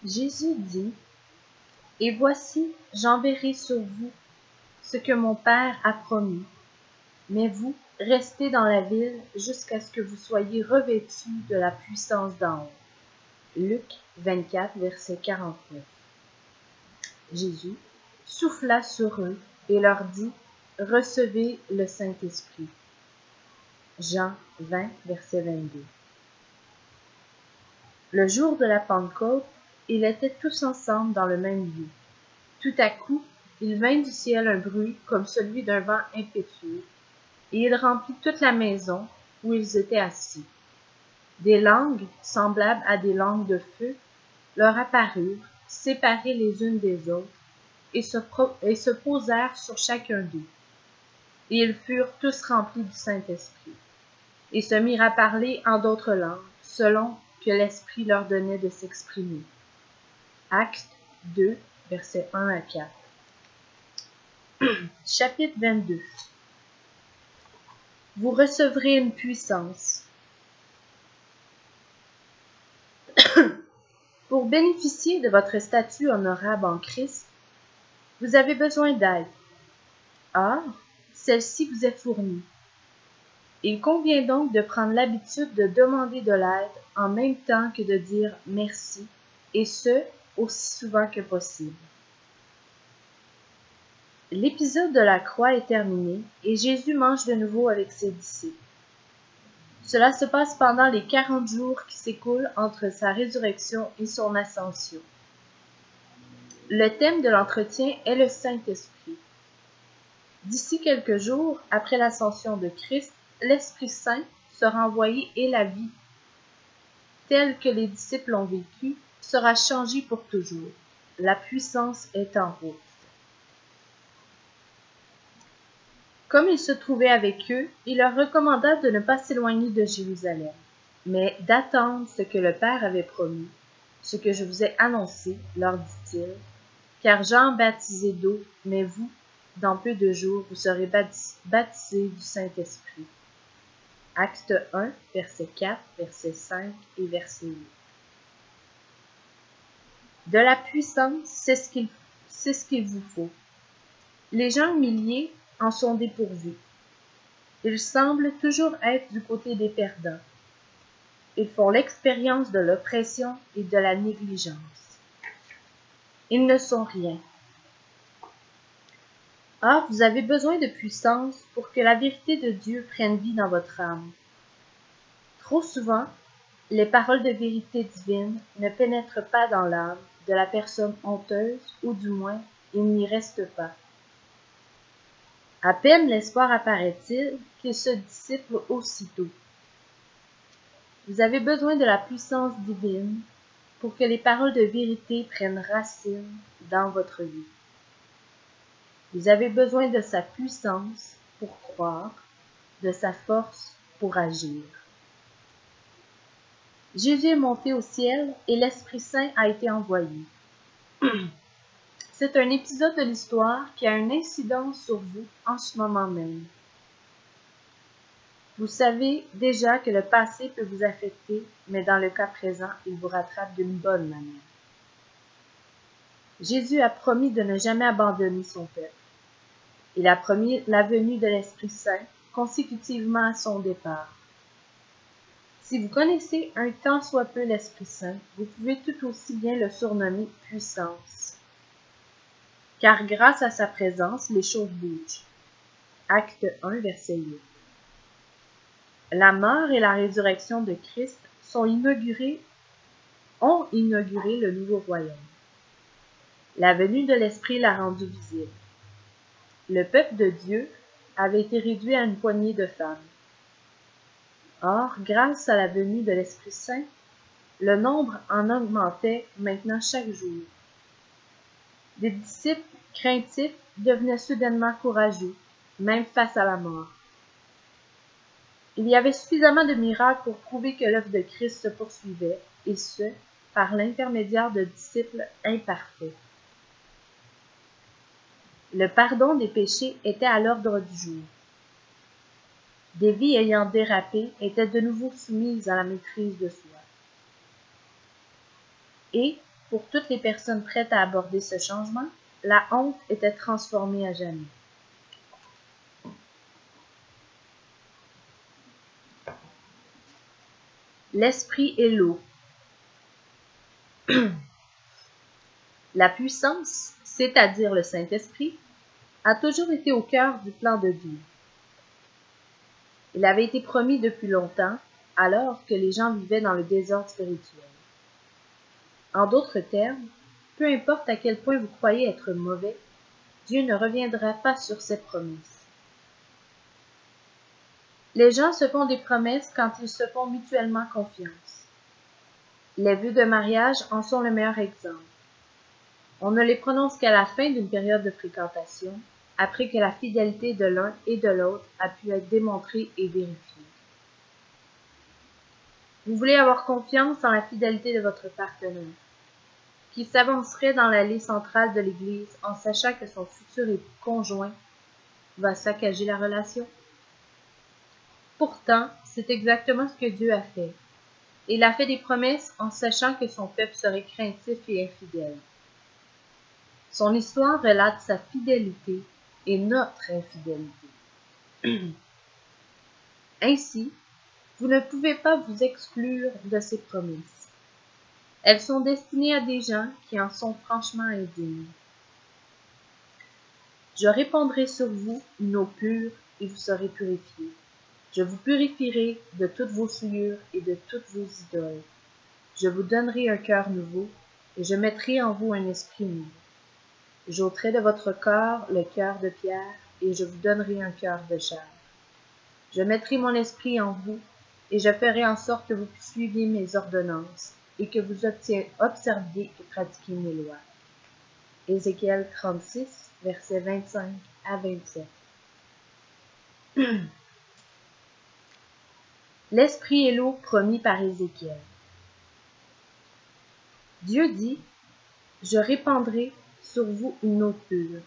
Jésus dit, « Et voici, j'enverrai sur vous ce que mon Père a promis, mais vous, restez dans la ville jusqu'à ce que vous soyez revêtus de la puissance d'en haut. » Luc 24, verset 49. Jésus souffla sur eux et leur dit, « Recevez le Saint-Esprit. » Jean 20, verset 22. Le jour de la Pentecôte, ils étaient tous ensemble dans le même lieu. Tout à coup, il vint du ciel un bruit comme celui d'un vent impétueux, et il remplit toute la maison où ils étaient assis. Des langues, semblables à des langues de feu, leur apparurent, séparées les unes des autres, et se posèrent sur chacun d'eux. Et ils furent tous remplis du Saint-Esprit, et se mirent à parler en d'autres langues, selon que l'Esprit leur donnait de s'exprimer. Actes 2, versets 1 à 4. Chapitre 22. Vous recevrez une puissance. Pour bénéficier de votre statut honorable en Christ, vous avez besoin d'aide. Or, celle-ci vous est fournie. Il convient donc de prendre l'habitude de demander de l'aide en même temps que de dire merci, et ce, aussi souvent que possible. L'épisode de la croix est terminé et Jésus mange de nouveau avec ses disciples. Cela se passe pendant les 40 jours qui s'écoulent entre sa résurrection et son ascension. Le thème de l'entretien est le Saint-Esprit. D'ici quelques jours, après l'ascension de Christ, l'Esprit Saint sera envoyé et la vie, telle que les disciples l'ont vécue, sera changée pour toujours. La puissance est en route. Comme il se trouvait avec eux, il leur recommanda de ne pas s'éloigner de Jérusalem, mais d'attendre ce que le Père avait promis, ce que je vous ai annoncé, leur dit-il, car Jean baptisait d'eau, mais vous, dans peu de jours, vous serez baptisés du Saint-Esprit. Acte 1, verset 4, verset 5 et verset 8. De la puissance, c'est ce qu'il vous faut. Les gens humiliés en sont dépourvus. Ils semblent toujours être du côté des perdants. Ils font l'expérience de l'oppression et de la négligence. Ils ne sont rien. Or, vous avez besoin de puissance pour que la vérité de Dieu prenne vie dans votre âme. Trop souvent, les paroles de vérité divine ne pénètrent pas dans l'âme de la personne honteuse, ou du moins, il n'y reste pas. À peine l'espoir apparaît-il qu'il se dissipe aussitôt. Vous avez besoin de la puissance divine pour que les paroles de vérité prennent racine dans votre vie. Vous avez besoin de sa puissance pour croire, de sa force pour agir. Jésus est monté au ciel et l'Esprit Saint a été envoyé. C'est un épisode de l'histoire qui a une incidence sur vous en ce moment même. Vous savez déjà que le passé peut vous affecter, mais dans le cas présent, il vous rattrape d'une bonne manière. Jésus a promis de ne jamais abandonner son peuple. Il a promis la venue de l'Esprit Saint consécutivement à son départ. Si vous connaissez un tant soit peu l'Esprit Saint, vous pouvez tout aussi bien le surnommer puissance. Car grâce à sa présence, les choses bougent. Acte 1, verset 8. La mort et la résurrection de Christ ont inauguré le nouveau royaume. La venue de l'Esprit l'a rendu visible. Le peuple de Dieu avait été réduit à une poignée de femmes. Or, grâce à la venue de l'Esprit Saint, le nombre en augmentait maintenant chaque jour. Des disciples craintifs devenaient soudainement courageux, même face à la mort. Il y avait suffisamment de miracles pour prouver que l'œuvre de Christ se poursuivait, et ce, par l'intermédiaire de disciples imparfaits. Le pardon des péchés était à l'ordre du jour. Des vies ayant dérapé étaient de nouveau soumises à la maîtrise de soi. Et, pour toutes les personnes prêtes à aborder ce changement, la honte était transformée à jamais. L'esprit et l'eau. La puissance, c'est-à-dire le Saint-Esprit, a toujours été au cœur du plan de Dieu. Il avait été promis depuis longtemps, alors que les gens vivaient dans le désordre spirituel. En d'autres termes, peu importe à quel point vous croyez être mauvais, Dieu ne reviendra pas sur ses promesses. Les gens se font des promesses quand ils se font mutuellement confiance. Les vœux de mariage en sont le meilleur exemple. On ne les prononce qu'à la fin d'une période de fréquentation, après que la fidélité de l'un et de l'autre a pu être démontrée et vérifiée. Vous voulez avoir confiance en la fidélité de votre partenaire, qui s'avancerait dans l'allée centrale de l'Église en sachant que son futur époux conjoint va saccager la relation? Pourtant, c'est exactement ce que Dieu a fait. Il a fait des promesses en sachant que son peuple serait craintif et infidèle. Son histoire relate sa fidélité et notre infidélité. Ainsi, vous ne pouvez pas vous exclure de ces promesses. Elles sont destinées à des gens qui en sont franchement indignes. Je répandrai sur vous une eau pure et vous serez purifiés. Je vous purifierai de toutes vos souillures et de toutes vos idoles. Je vous donnerai un cœur nouveau et je mettrai en vous un esprit nouveau. J'ôterai de votre corps le cœur de pierre et je vous donnerai un cœur de chair. Je mettrai mon esprit en vous et je ferai en sorte que vous suiviez mes ordonnances et que vous observiez et pratiquiez mes lois. Ézéchiel 36, versets 25 à 27. L'esprit et l'eau promis par Ézéchiel. Dieu dit, « Je répandrai sur vous une eau pure. »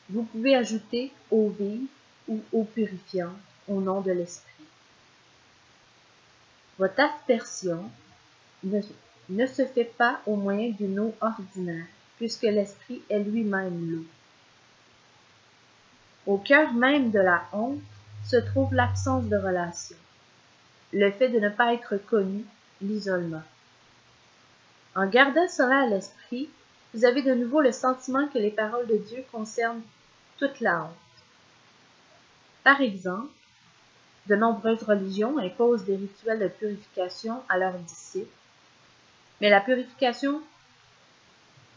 Vous pouvez ajouter eau vive ou eau purifiante au nom de l'esprit. Votre aspersion ne se fait pas au moyen d'une eau ordinaire, puisque l'esprit est lui-même l'eau. Au cœur même de la honte se trouve l'absence de relation, le fait de ne pas être connu, l'isolement. En gardant cela à l'esprit, vous avez de nouveau le sentiment que les paroles de Dieu concernent toute la honte. Par exemple, de nombreuses religions imposent des rituels de purification à leurs disciples, mais la purification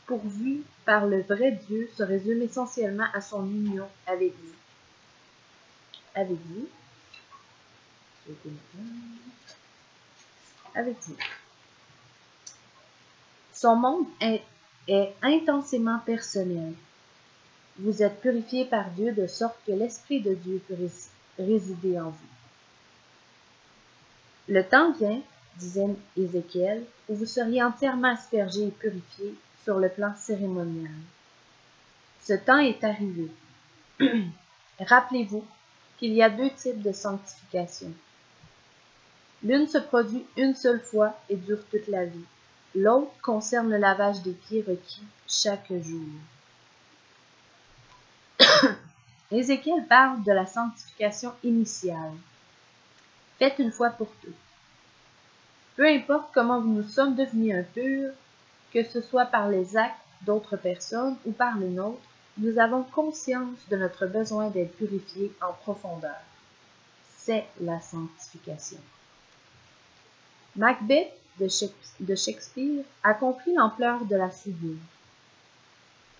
pourvue par le vrai Dieu se résume essentiellement à son union avec vous. Avec vous. Avec vous. Son monde est intensément personnel. Vous êtes purifiés par Dieu de sorte que l'Esprit de Dieu peut résider en vous. Le temps vient, disait Ézéchiel, où vous seriez entièrement aspergés et purifiés sur le plan cérémonial. Ce temps est arrivé. Rappelez-vous qu'il y a deux types de sanctification. L'une se produit une seule fois et dure toute la vie. L'autre concerne le lavage des pieds requis chaque jour. Ézéchiel parle de la sanctification initiale, faite une fois pour toutes. Peu importe comment nous sommes devenus impurs, que ce soit par les actes d'autres personnes ou par les nôtres, nous avons conscience de notre besoin d'être purifiés en profondeur. C'est la sanctification. Macbeth de Shakespeare a compris l'ampleur de la souillure.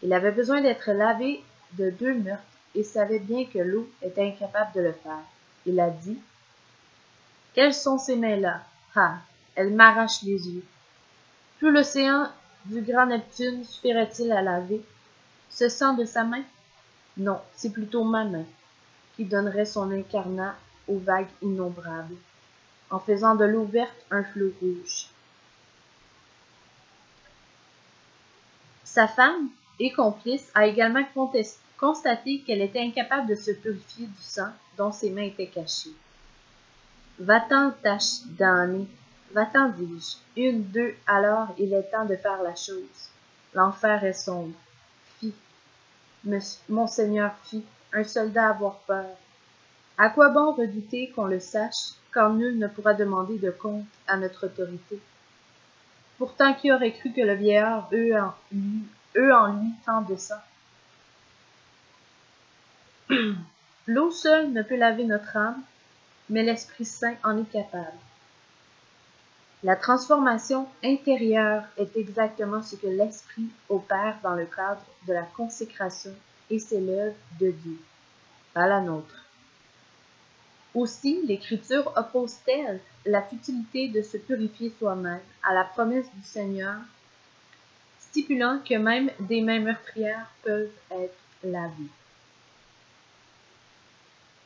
Il avait besoin d'être lavé de 2 meurtres et savait bien que l'eau était incapable de le faire. Il a dit « Quelles sont ces mains-là? Ah, elles m'arrachent les yeux. Tout l'océan du grand Neptune suffirait-il à laver? Ce sang de sa main? Non, c'est plutôt ma main qui donnerait son incarnat aux vagues innombrables, en faisant de l'eau verte un flot rouge. » Sa femme et complice a également constaté qu'elle était incapable de se purifier du sang dont ses mains étaient cachées. « Va-t'en, tache damnée, Va-t'en, dis-je. Une, deux, alors il est temps de faire la chose. L'enfer est sombre. Fi, Monseigneur, fi, un soldat avoir peur. À quoi bon redouter qu'on le sache, quand nul ne pourra demander de compte à notre autorité? Pourtant, qui aurait cru que le vieillard eux en lui tant de sang? L'eau seule ne peut laver notre âme, mais l'Esprit Saint en est capable. La transformation intérieure est exactement ce que l'Esprit opère dans le cadre de la consécration et c'est l'œuvre de Dieu, pas la nôtre. Aussi, l'Écriture oppose-t-elle la futilité de se purifier soi-même à la promesse du Seigneur, stipulant que même des mains meurtrières peuvent être lavées.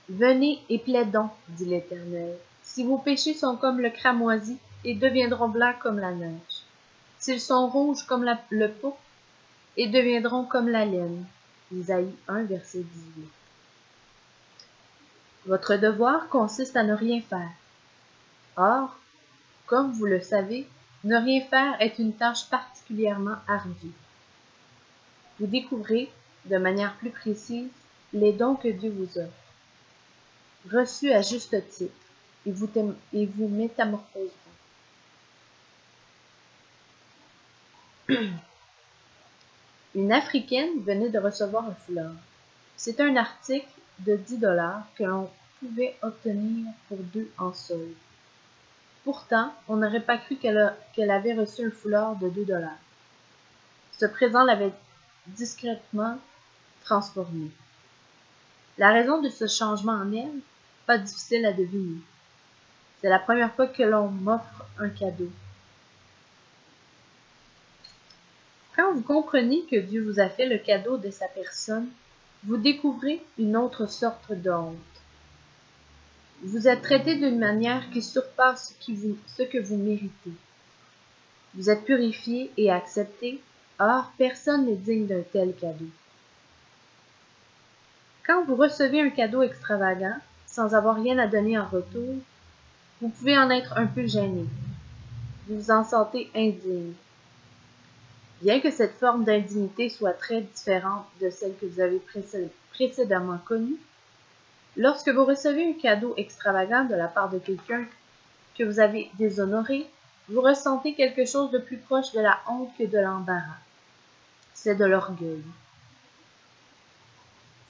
Venez et plaidons, dit l'Éternel, si vos péchés sont comme le cramoisi et deviendront blancs comme la neige, s'ils sont rouges comme le pourpre et deviendront comme la laine. Isaïe 1, verset 18. Votre devoir consiste à ne rien faire. Or, comme vous le savez, ne rien faire est une tâche particulièrement ardue. Vous découvrez, de manière plus précise, les dons que Dieu vous offre, reçus à juste titre, et vous métamorphoseront. Une Africaine venait de recevoir un foulard. C'est un article de 10 $ que l'on pouvait obtenir pour 2 en solde. Pourtant, on n'aurait pas cru qu'elle avait reçu un foulard de 2 $. Ce présent l'avait discrètement transformée. La raison de ce changement en elle, pas difficile à deviner. C'est la première fois que l'on m'offre un cadeau. Quand vous comprenez que Dieu vous a fait le cadeau de sa personne, vous découvrez une autre sorte de honte. Vous êtes traité d'une manière qui surpasse ce que vous méritez. Vous êtes purifié et accepté, or personne n'est digne d'un tel cadeau. Quand vous recevez un cadeau extravagant, sans avoir rien à donner en retour, vous pouvez en être un peu gêné. Vous vous en sentez indigne. Bien que cette forme d'indignité soit très différente de celle que vous avez précédemment connue, lorsque vous recevez un cadeau extravagant de la part de quelqu'un que vous avez déshonoré, vous ressentez quelque chose de plus proche de la honte que de l'embarras. C'est de l'orgueil.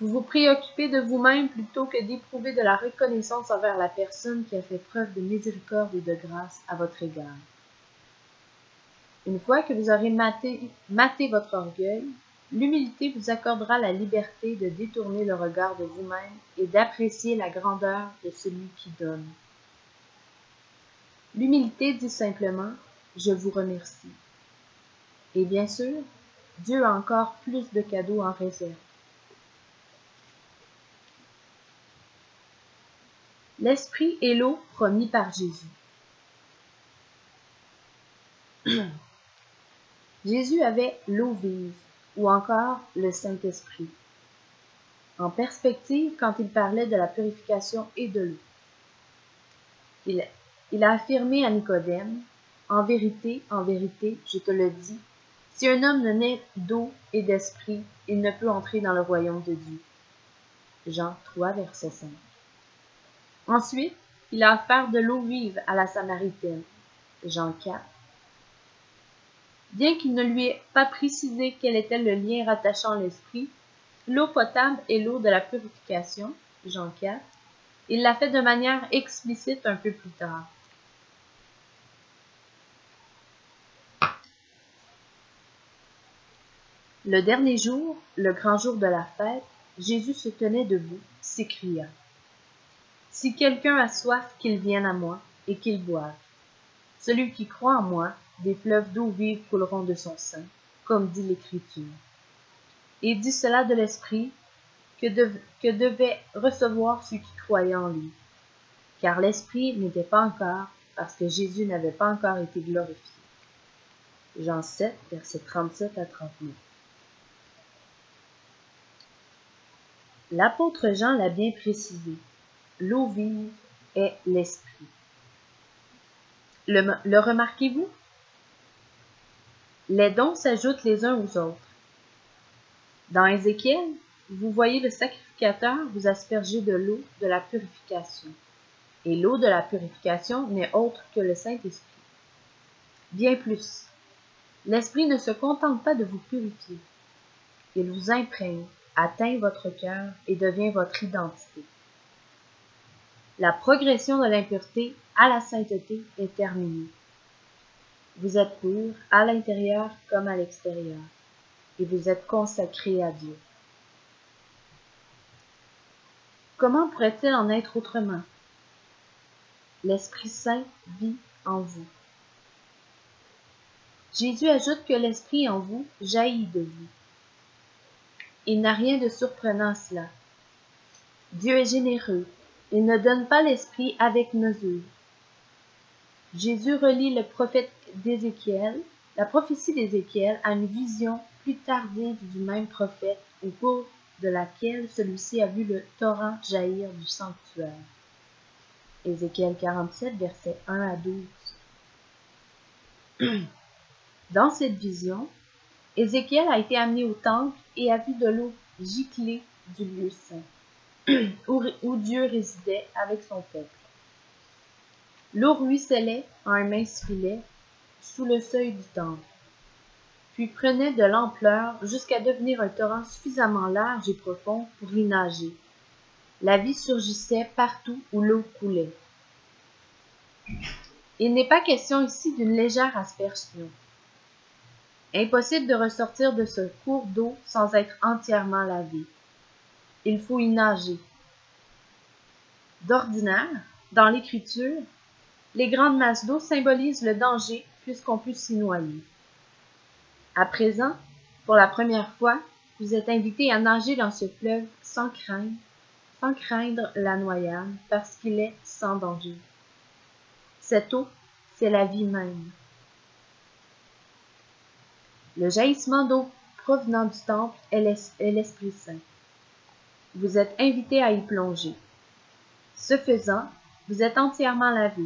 Vous vous préoccupez de vous-même plutôt que d'éprouver de la reconnaissance envers la personne qui a fait preuve de miséricorde et de grâce à votre égard. Une fois que vous aurez maté votre orgueil, l'humilité vous accordera la liberté de détourner le regard de vous-même et d'apprécier la grandeur de celui qui donne. L'humilité dit simplement « Je vous remercie ». Et bien sûr, Dieu a encore plus de cadeaux en réserve. L'Esprit et l'eau promis par Jésus. Jésus avait l'eau vive, ou encore le Saint-Esprit, en perspective quand il parlait de la purification et de l'eau. Il a affirmé à Nicodème, « En vérité, je te le dis, si un homme ne naît d'eau et d'esprit, il ne peut entrer dans le royaume de Dieu. » Jean 3, verset 5. Ensuite, il a offert de l'eau vive à la Samaritaine. Jean 4. Bien qu'il ne lui ait pas précisé quel était le lien rattachant l'esprit, l'eau potable et l'eau de la purification, Jean 4, il l'a fait de manière explicite un peu plus tard. Le dernier jour, le grand jour de la fête, Jésus se tenait debout, s'écria « Si quelqu'un a soif, qu'il vienne à moi et qu'il boive. Celui qui croit en moi, des fleuves d'eau vive couleront de son sein, comme dit l'Écriture. » Et dit cela de l'Esprit que devaient recevoir ceux qui croyaient en lui. Car l'Esprit n'était pas encore, parce que Jésus n'avait pas encore été glorifié. Jean 7, versets 37 à 39. L'apôtre Jean l'a bien précisé, l'eau vive est l'Esprit. Le remarquez-vous? Les dons s'ajoutent les uns aux autres. Dans Ézéchiel, vous voyez le sacrificateur vous asperger de l'eau de la purification. Et l'eau de la purification n'est autre que le Saint-Esprit. Bien plus, l'Esprit ne se contente pas de vous purifier. Il vous imprègne, atteint votre cœur et devient votre identité. La progression de l'impureté à la sainteté est terminée. Vous êtes pur à l'intérieur comme à l'extérieur, et vous êtes consacré à Dieu. Comment pourrait-il en être autrement? L'Esprit Saint vit en vous. Jésus ajoute que l'Esprit en vous jaillit de vous. Il n'a rien de surprenant à cela. Dieu est généreux. Il ne donne pas l'Esprit avec mesure. Jésus relie le prophète d'Ézéchiel, la prophétie d'Ézéchiel, à une vision plus tardive du même prophète, au cours de laquelle celui-ci a vu le torrent jaillir du sanctuaire. Ézéchiel 47, versets 1 à 12. Dans cette vision, Ézéchiel a été amené au temple et a vu de l'eau gicler du lieu saint, où Dieu résidait avec son peuple. L'eau ruisselait en un mince filet sous le seuil du temple, puis prenait de l'ampleur jusqu'à devenir un torrent suffisamment large et profond pour y nager. La vie surgissait partout où l'eau coulait. Il n'est pas question ici d'une légère aspersion. Impossible de ressortir de ce cours d'eau sans être entièrement lavé. Il faut y nager. D'ordinaire, dans l'Écriture, les grandes masses d'eau symbolisent le danger puisqu'on peut s'y noyer. À présent, pour la première fois, vous êtes invité à nager dans ce fleuve sans craindre la noyade parce qu'il est sans danger. Cette eau, c'est la vie même. Le jaillissement d'eau provenant du temple est l'Esprit Saint. Vous êtes invité à y plonger. Ce faisant, vous êtes entièrement lavé.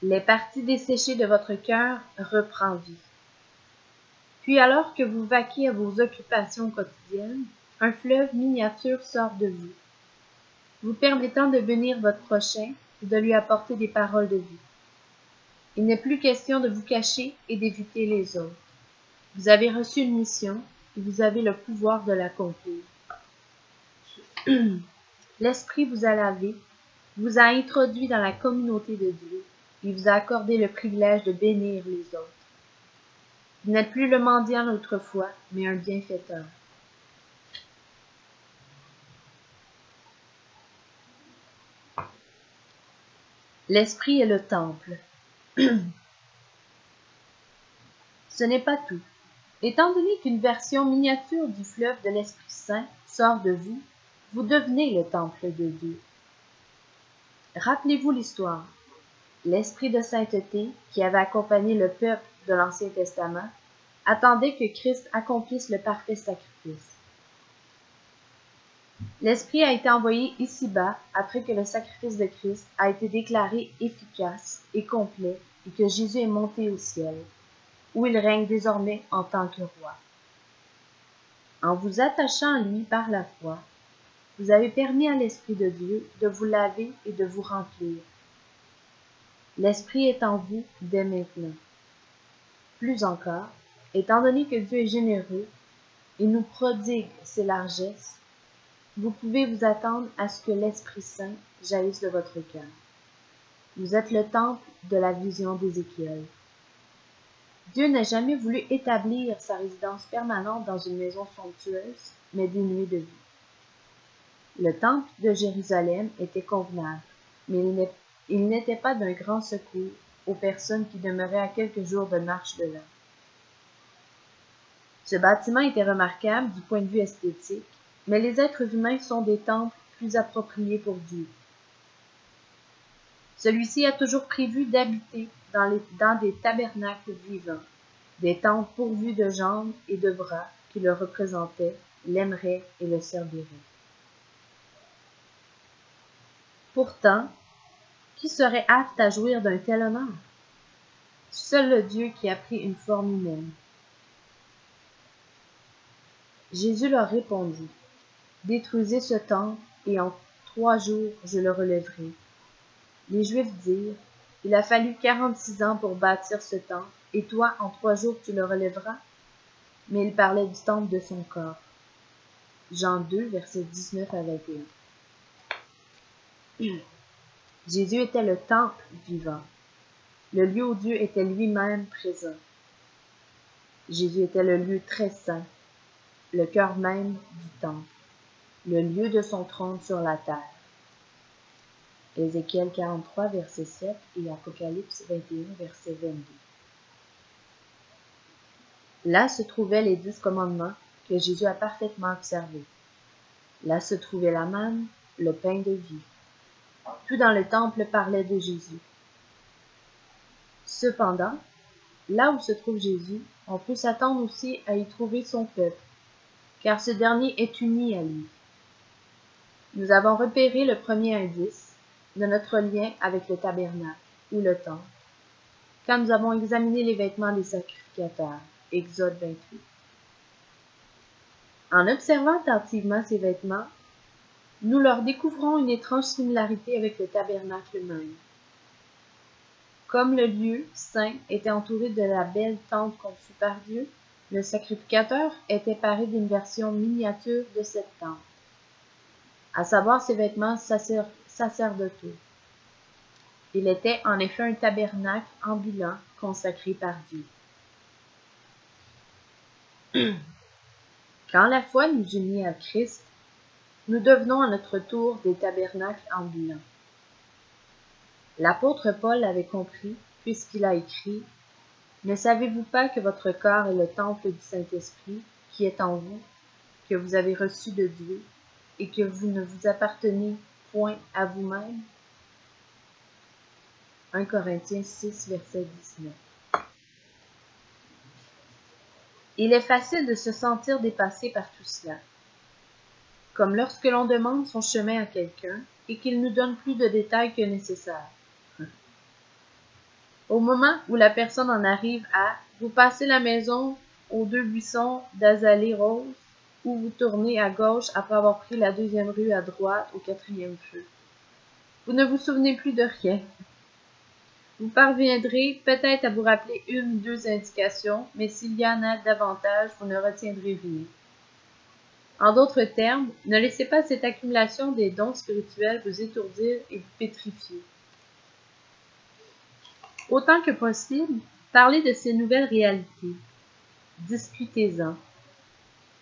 Les parties desséchées de votre cœur reprennent vie. Puis alors que vous vaquez à vos occupations quotidiennes, un fleuve miniature sort de vous permettant de bénir votre prochain et de lui apporter des paroles de vie. Il n'est plus question de vous cacher et d'éviter les autres. Vous avez reçu une mission et vous avez le pouvoir de l'accomplir. L'Esprit vous a lavé, vous a introduit dans la communauté de Dieu et vous a accordé le privilège de bénir les autres. Vous n'êtes plus le mendiant d'autrefois, mais un bienfaiteur. L'Esprit est le temple. Ce n'est pas tout. Étant donné qu'une version miniature du fleuve de l'Esprit Saint sort de vous, vous devenez le temple de Dieu. Rappelez-vous l'histoire. L'Esprit de sainteté, qui avait accompagné le peuple de l'Ancien Testament, attendait que Christ accomplisse le parfait sacrifice. L'Esprit a été envoyé ici-bas après que le sacrifice de Christ a été déclaré efficace et complet et que Jésus est monté au ciel, où il règne désormais en tant que roi. En vous attachant à lui par la foi, vous avez permis à l'Esprit de Dieu de vous laver et de vous remplir. L'Esprit est en vous dès maintenant. Plus encore, étant donné que Dieu est généreux et nous prodigue ses largesses, vous pouvez vous attendre à ce que l'Esprit Saint jaillisse de votre cœur. Vous êtes le temple de la vision d'Ézéchiel. Dieu n'a jamais voulu établir sa résidence permanente dans une maison somptueuse, mais dénuée de vie. Le temple de Jérusalem était convenable, mais il n'était pas d'un grand secours aux personnes qui demeuraient à quelques jours de marche de là. Ce bâtiment était remarquable du point de vue esthétique, mais les êtres humains sont des temples plus appropriés pour Dieu. Celui-ci a toujours prévu d'habiter dans des tabernacles vivants, des temples pourvus de jambes et de bras qui le représentaient, l'aimeraient et le serviraient. Pourtant, Qui serait apte à jouir d'un tel honneur? Seul le Dieu qui a pris une forme humaine. Jésus leur répondit, « Détruisez ce temple, et en 3 jours je le relèverai. » Les Juifs dirent, « Il a fallu 46 ans pour bâtir ce temple, et toi, en 3 jours tu le relèveras? » Mais il parlait du temple de son corps. Jean 2, versets 19 à 21. Jésus était le temple vivant. Le lieu où Dieu était lui-même présent. Jésus était le lieu très saint, le cœur même du temple, le lieu de son trône sur la terre. Ézéchiel 43, verset 7 et Apocalypse 21, verset 22. Là se trouvaient les 10 commandements que Jésus a parfaitement observés. Là se trouvait la manne, le pain de vie. Tout dans le temple parlait de Jésus. Cependant, là où se trouve Jésus, on peut s'attendre aussi à y trouver son peuple, car ce dernier est uni à lui. Nous avons repéré le premier indice de notre lien avec le tabernacle, ou le temple, quand nous avons examiné les vêtements des sacrificateurs, Exode 28. En observant attentivement ces vêtements, nous leur découvrons une étrange similarité avec le tabernacle même. Comme le lieu saint était entouré de la belle tente conçue par Dieu, le sacrificateur était paré d'une version miniature de cette tente, à savoir ses vêtements sacerdotaux. Il était en effet un tabernacle ambulant consacré par Dieu. Quand la foi nous unit à Christ, nous devenons à notre tour des tabernacles ambulants. L'apôtre Paul avait compris, puisqu'il a écrit « Ne savez-vous pas que votre corps est le temple du Saint-Esprit qui est en vous, que vous avez reçu de Dieu, et que vous ne vous appartenez point à vous-même » 1 Corinthiens 6, verset 19. Il est facile de se sentir dépassé par tout cela, comme lorsque l'on demande son chemin à quelqu'un et qu'il nous donne plus de détails que nécessaire. Au moment où la personne en arrive à « vous passez la maison aux 2 buissons d'azalées roses » ou vous tournez à gauche après avoir pris la 2e rue à droite au 4e feu. Vous ne vous souvenez plus de rien. Vous parviendrez peut-être à vous rappeler 1 ou 2 indications, mais s'il y en a davantage, vous ne retiendrez rien. En d'autres termes, ne laissez pas cette accumulation des dons spirituels vous étourdir et vous pétrifier. Autant que possible, parlez de ces nouvelles réalités. Discutez-en.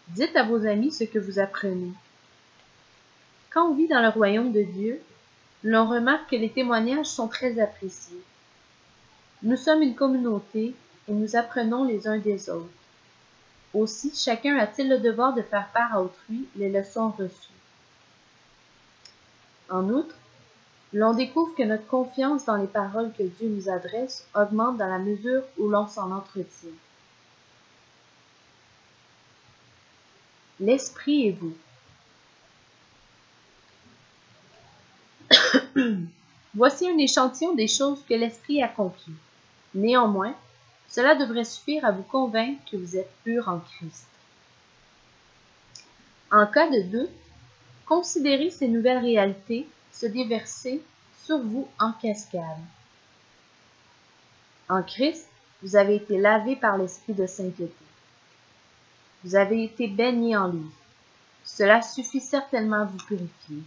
Dites à vos amis ce que vous apprenez. Quand on vit dans le royaume de Dieu, l'on remarque que les témoignages sont très appréciés. Nous sommes une communauté et nous apprenons les uns des autres. Aussi, chacun a-t-il le devoir de faire part à autrui les leçons reçues. En outre, l'on découvre que notre confiance dans les paroles que Dieu nous adresse augmente dans la mesure où l'on s'en entretient. L'Esprit et vous. Voici un échantillon des choses que l'Esprit accomplit. Néanmoins, cela devrait suffire à vous convaincre que vous êtes purs en Christ. En cas de doute, considérez ces nouvelles réalités se déverser sur vous en cascade. En Christ, vous avez été lavé par l'Esprit de sainteté. Vous avez été baignés en lui. Cela suffit certainement à vous purifier.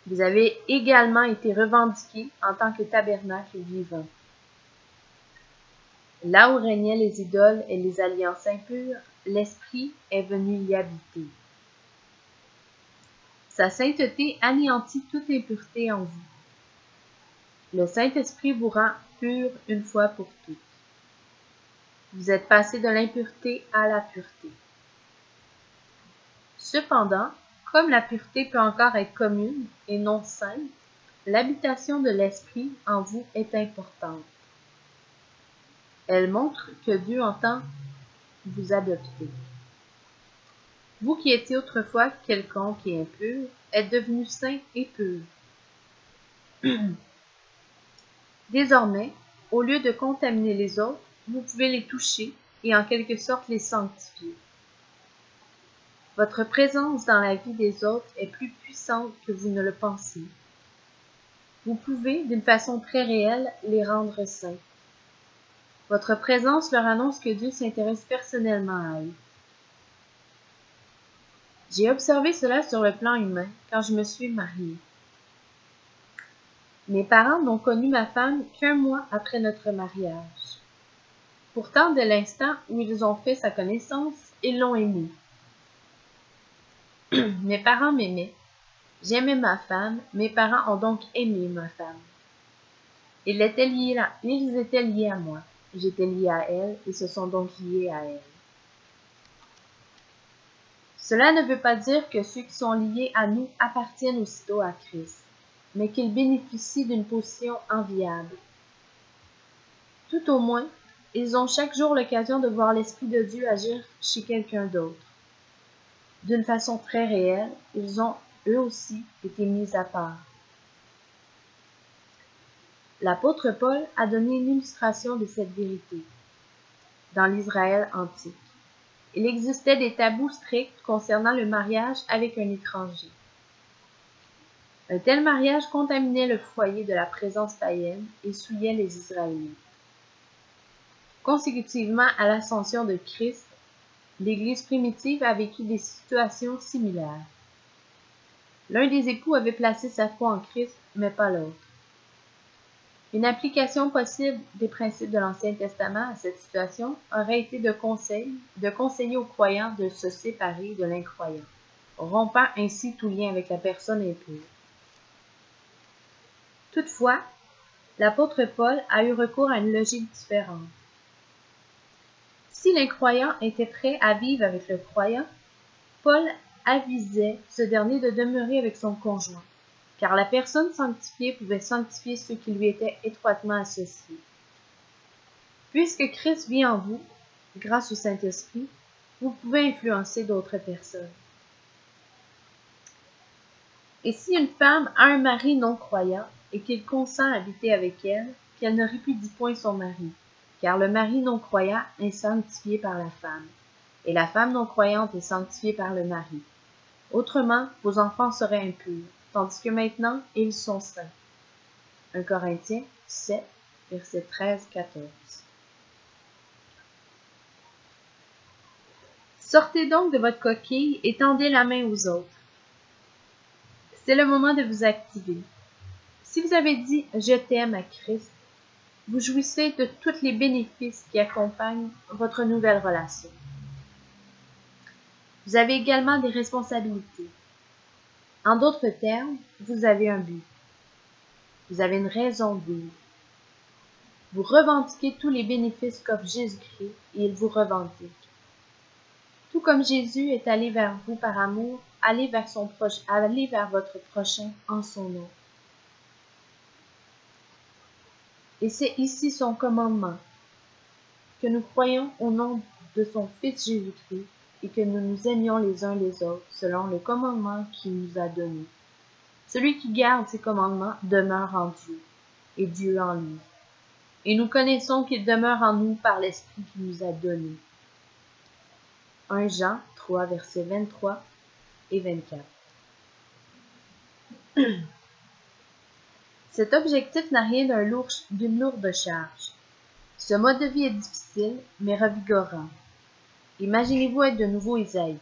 Vous avez également été revendiqués en tant que tabernacle vivant. Là où régnaient les idoles et les alliances impures, l'Esprit est venu y habiter. Sa sainteté anéantit toute impureté en vous. Le Saint-Esprit vous rend pur une fois pour toutes. Vous êtes passé de l'impureté à la pureté. Cependant, comme la pureté peut encore être commune et non sainte, l'habitation de l'Esprit en vous est importante. Elle montre que Dieu entend vous adopter. Vous qui étiez autrefois quelconque et impur, êtes devenus saints et purs. Désormais, au lieu de contaminer les autres, vous pouvez les toucher et en quelque sorte les sanctifier. Votre présence dans la vie des autres est plus puissante que vous ne le pensez. Vous pouvez, d'une façon très réelle, les rendre saints. Votre présence leur annonce que Dieu s'intéresse personnellement à eux. J'ai observé cela sur le plan humain quand je me suis mariée. Mes parents n'ont connu ma femme qu'un mois après notre mariage. Pourtant, dès l'instant où ils ont fait sa connaissance, ils l'ont aimée. Mes parents m'aimaient. J'aimais ma femme, mes parents ont donc aimé ma femme. Ils étaient liés à moi. J'étais liée à elle, et se sont donc liés à elle. Cela ne veut pas dire que ceux qui sont liés à nous appartiennent aussitôt à Christ, mais qu'ils bénéficient d'une position enviable. Tout au moins, ils ont chaque jour l'occasion de voir l'Esprit de Dieu agir chez quelqu'un d'autre. D'une façon très réelle, ils ont, eux aussi, été mis à part. L'apôtre Paul a donné une illustration de cette vérité. Dans l'Israël antique, il existait des tabous stricts concernant le mariage avec un étranger. Un tel mariage contaminait le foyer de la présence païenne et souillait les Israélites. Consécutivement à l'ascension de Christ, l'Église primitive a vécu des situations similaires. L'un des époux avait placé sa foi en Christ, mais pas l'autre. Une application possible des principes de l'Ancien Testament à cette situation aurait été de conseiller aux croyants de se séparer de l'incroyant, rompant ainsi tout lien avec la personne impure. Toutefois, l'apôtre Paul a eu recours à une logique différente. Si l'incroyant était prêt à vivre avec le croyant, Paul avisait ce dernier de demeurer avec son conjoint, car la personne sanctifiée pouvait sanctifier ceux qui lui étaient étroitement associés. Puisque Christ vit en vous, grâce au Saint-Esprit, vous pouvez influencer d'autres personnes. Et si une femme a un mari non-croyant et qu'il consent à habiter avec elle, qu'elle ne répudie point son mari, car le mari non-croyant est sanctifié par la femme, et la femme non-croyante est sanctifiée par le mari. Autrement, vos enfants seraient impurs, tandis que maintenant, ils sont saints. 1 Corinthiens 7, versets 13-14. Sortez donc de votre coquille et tendez la main aux autres. C'est le moment de vous activer. Si vous avez dit « Je t'aime » à Christ, vous jouissez de tous les bénéfices qui accompagnent votre nouvelle relation. Vous avez également des responsabilités. En d'autres termes, vous avez un but. Vous avez une raison de vivre. Vous revendiquez tous les bénéfices qu'offre Jésus-Christ et il vous revendique. Tout comme Jésus est allé vers vous par amour, allez vers votre prochain en son nom. Et c'est ici son commandement, que nous croyions au nom de son Fils Jésus-Christ et que nous nous aimions les uns les autres selon le commandement qu'il nous a donné. Celui qui garde ses commandements demeure en Dieu, et Dieu en lui. Et nous connaissons qu'il demeure en nous par l'Esprit qu'il nous a donné. 1 Jean 3, versets 23 et 24. Cet objectif n'a rien d'une lourde charge. Ce mode de vie est difficile, mais revigorant. Imaginez-vous être de nouveau Isaïe.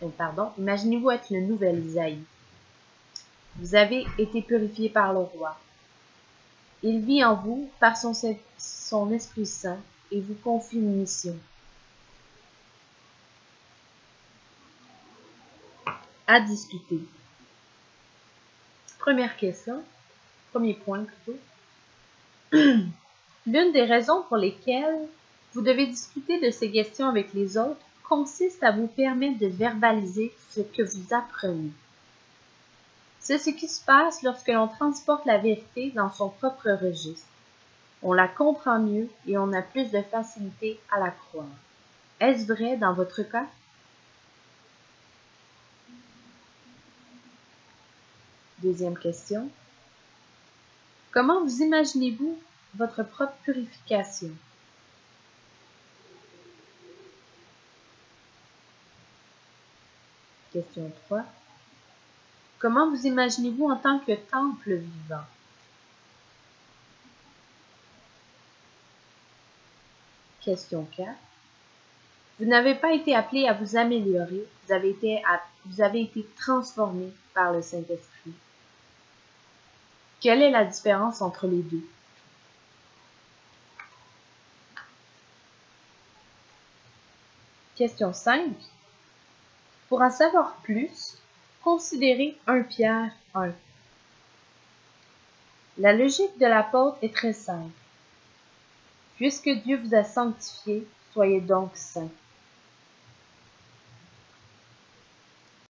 Imaginez-vous être le nouvel Isaïe. Vous avez été purifié par le roi. Il vit en vous par son Esprit Saint et vous confie une mission. À discuter. Premier point plutôt. L'une des raisons pour lesquelles vous devez discuter de ces questions avec les autres consiste à vous permettre de verbaliser ce que vous apprenez. C'est ce qui se passe lorsque l'on transporte la vérité dans son propre registre. On la comprend mieux et on a plus de facilité à la croire. Est-ce vrai dans votre cas? Deuxième question. Comment vous imaginez-vous votre propre purification? Question 3. Comment vous imaginez-vous en tant que temple vivant? Question 4. Vous n'avez pas été appelé à vous améliorer, vous avez été transformé par le Saint-Esprit. Quelle est la différence entre les deux? Question 5. Pour en savoir plus, considérez 1 Pierre 1. La logique de l'apôtre est très simple. Puisque Dieu vous a sanctifiés, soyez donc saints.